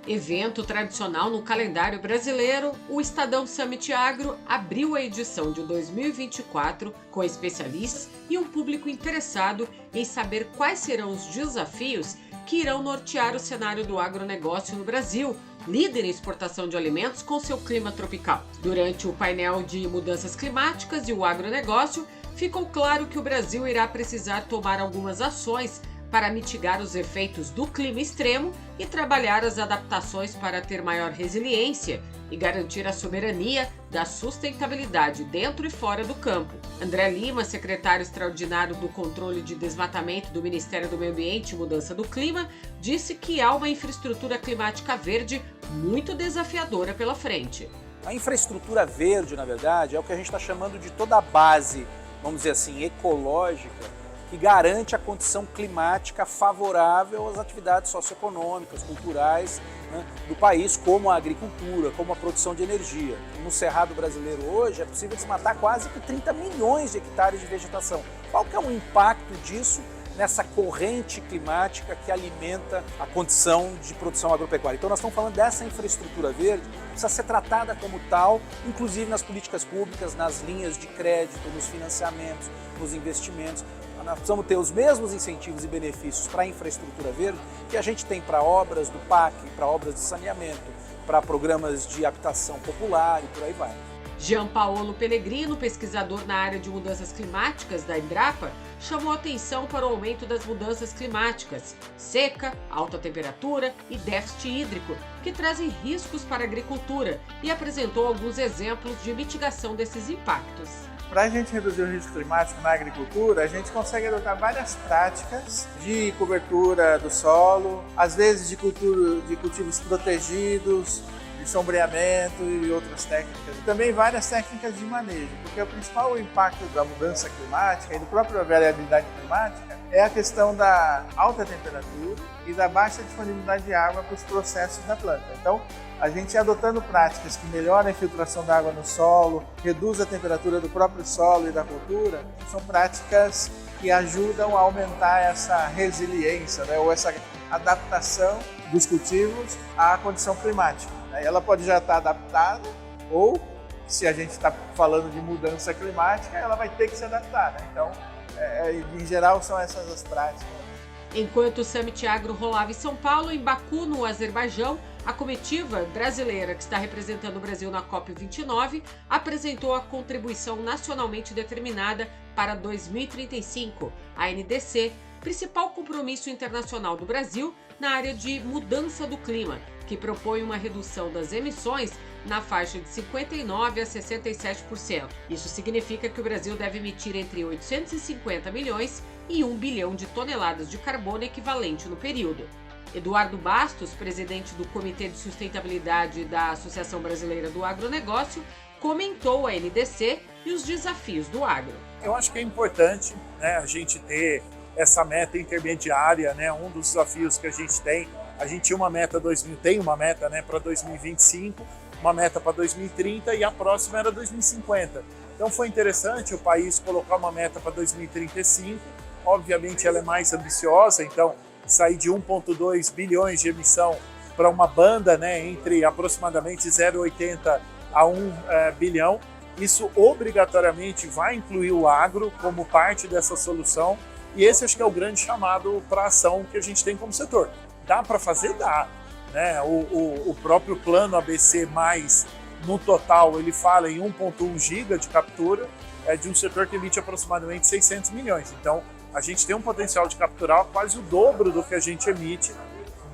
Evento tradicional no calendário brasileiro, o Estadão Summit Agro abriu a edição de 2024 com especialistas e um público interessado em saber quais serão os desafios que irão nortear o cenário do agronegócio no Brasil, líder em exportação de alimentos com seu clima tropical. Durante o painel de mudanças climáticas e o agronegócio, ficou claro que o Brasil irá precisar tomar algumas ações para mitigar os efeitos do clima extremo e trabalhar as adaptações para ter maior resiliência e garantir a soberania da sustentabilidade dentro e fora do campo. André Lima, secretário extraordinário do Controle de Desmatamento do Ministério do Meio Ambiente e Mudança do Clima, disse que há uma infraestrutura climática verde muito desafiadora pela frente. A infraestrutura verde, na verdade, é o que a gente está chamando de toda a base, vamos dizer assim, ecológica, que garante a condição climática favorável às atividades socioeconômicas, culturais, né, do país, como a agricultura, como a produção de energia. No Cerrado brasileiro hoje é possível desmatar quase que 30 milhões de hectares de vegetação. Qual que é o impacto disso nessa corrente climática que alimenta a condição de produção agropecuária? Então nós estamos falando dessa infraestrutura verde, precisa ser tratada como tal, inclusive nas políticas públicas, nas linhas de crédito, nos financiamentos, nos investimentos. Nós precisamos ter os mesmos incentivos e benefícios para a infraestrutura verde que a gente tem para obras do PAC, para obras de saneamento, para programas de habitação popular e por aí vai. Jean Paolo Pellegrino, pesquisador na área de mudanças climáticas da Embrapa, chamou atenção para o aumento das mudanças climáticas, seca, alta temperatura e déficit hídrico, que trazem riscos para a agricultura, e apresentou alguns exemplos de mitigação desses impactos. Para a gente reduzir o risco climático na agricultura, a gente consegue adotar várias práticas de cobertura do solo, às vezes de cultivos protegidos, de sombreamento e outras técnicas. E também várias técnicas de manejo, porque o principal impacto da mudança climática e do próprio variabilidade climática é a questão da alta temperatura e da baixa disponibilidade de água para os processos da planta. Então, a gente adotando práticas que melhoram a infiltração da água no solo, reduz a temperatura do próprio solo e da cultura, são práticas que ajudam a aumentar essa resiliência, né, ou essa adaptação dos cultivos à condição climática. Ela pode já estar adaptada ou, se a gente está falando de mudança climática, ela vai ter que se adaptar. Né? Então, em geral, são essas as práticas. Enquanto o Summit Agro rolava em São Paulo, em Baku, no Azerbaijão, a comitiva brasileira que está representando o Brasil na COP29 apresentou a Contribuição Nacionalmente Determinada para 2035, a NDC, principal compromisso internacional do Brasil na área de mudança do clima, que propõe uma redução das emissões na faixa de 59% a 67%. Isso significa que o Brasil deve emitir entre 850 milhões e 1 bilhão de toneladas de carbono equivalente no período. Eduardo Bastos, presidente do Comitê de Sustentabilidade da Associação Brasileira do Agronegócio, comentou a NDC e os desafios do agro. Eu acho que é importante, né, a gente ter essa meta intermediária, né, um dos desafios que a gente tem tinha uma meta né, para 2025, uma meta para 2030 e a próxima era 2050. Então foi interessante o país colocar uma meta para 2035, obviamente ela é mais ambiciosa, então sair de 1,2 bilhões de emissão para uma banda, né, entre aproximadamente 0,80 a 1 bilhão. Isso obrigatoriamente vai incluir o agro como parte dessa solução e esse acho que é o grande chamado para a ação que a gente tem como setor. Dá para fazer? Dá. Né? O próprio plano ABC+, no total, ele fala em 1,1 giga de captura de um setor que emite aproximadamente 600 milhões. Então, a gente tem um potencial de capturar quase o dobro do que a gente emite,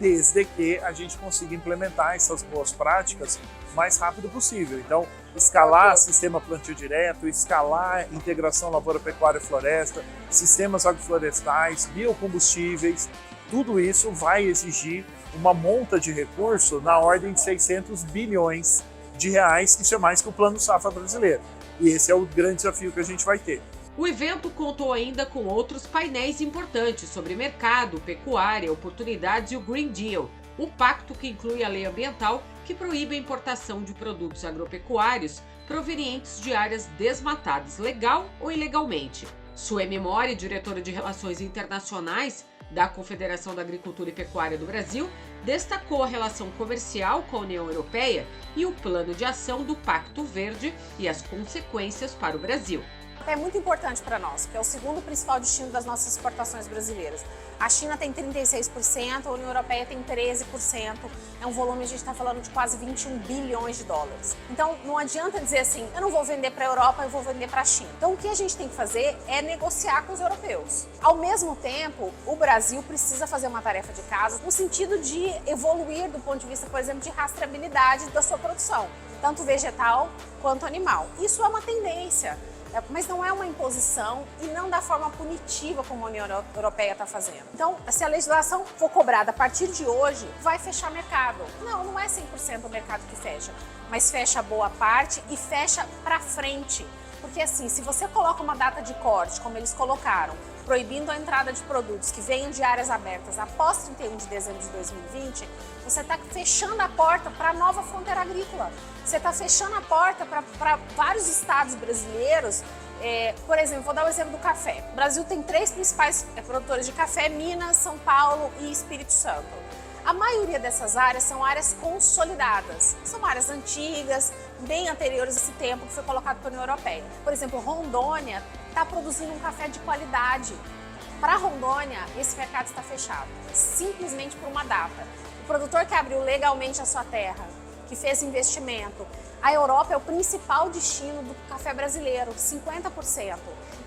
desde que a gente consiga implementar essas boas práticas o mais rápido possível. Então, escalar sistema plantio direto, escalar integração lavoura, pecuária e floresta, sistemas agroflorestais, biocombustíveis, tudo isso vai exigir uma monta de recurso na ordem de 600 bilhões de reais, isso é mais que o Plano Safra brasileiro. E esse é o grande desafio que a gente vai ter. O evento contou ainda com outros painéis importantes sobre mercado, pecuária, oportunidades e o Green Deal, um pacto que inclui a lei ambiental que proíbe a importação de produtos agropecuários provenientes de áreas desmatadas legal ou ilegalmente. Suemi Mori, diretora de Relações Internacionais da Confederação da Agricultura e Pecuária do Brasil, destacou a relação comercial com a União Europeia e o plano de ação do Pacto Verde e as consequências para o Brasil. É muito importante para nós, que é o segundo principal destino das nossas exportações brasileiras. A China tem 36%, a União Europeia tem 13%. É um volume, a gente está falando de quase 21 bilhões de dólares. Então, não adianta dizer assim, eu não vou vender para a Europa, eu vou vender para a China. Então, o que a gente tem que fazer é negociar com os europeus. Ao mesmo tempo, o Brasil precisa fazer uma tarefa de casa no sentido de evoluir do ponto de vista, por exemplo, de rastreabilidade da sua produção, tanto vegetal quanto animal. Isso é uma tendência. Mas não é uma imposição e não da forma punitiva como a União Europeia está fazendo. Então, se a legislação for cobrada a partir de hoje, vai fechar mercado. Não, não é 100% o mercado que fecha, mas fecha boa parte e fecha para frente. Porque assim, se você coloca uma data de corte, como eles colocaram, proibindo a entrada de produtos que venham de áreas abertas após 31 de dezembro de 2020, você está fechando a porta para a nova fronteira agrícola. Você está fechando a porta para vários estados brasileiros. Por exemplo, vou dar o exemplo do café. O Brasil tem 3 principais produtores de café: Minas, São Paulo e Espírito Santo. A maioria dessas áreas são áreas consolidadas. São áreas antigas, bem anteriores a esse tempo que foi colocado pela União Europeia. Por exemplo, Rondônia está produzindo um café de qualidade. Para Rondônia, esse mercado está fechado, simplesmente por uma data. O produtor que abriu legalmente a sua terra, que fez investimento, a Europa é o principal destino do café brasileiro, 50%.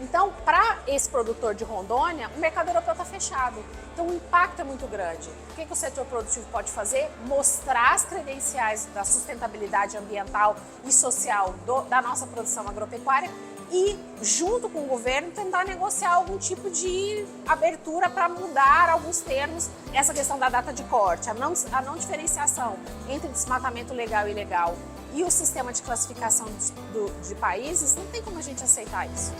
Então, para esse produtor de Rondônia, o mercado europeu está fechado. Então, o impacto é muito grande. O que o setor produtivo pode fazer? Mostrar as credenciais da sustentabilidade ambiental e social da nossa produção agropecuária e, junto com o governo, tentar negociar algum tipo de abertura para mudar alguns termos. Essa questão da data de corte, a não diferenciação entre desmatamento legal e ilegal e o sistema de classificação de países, não tem como a gente aceitar isso.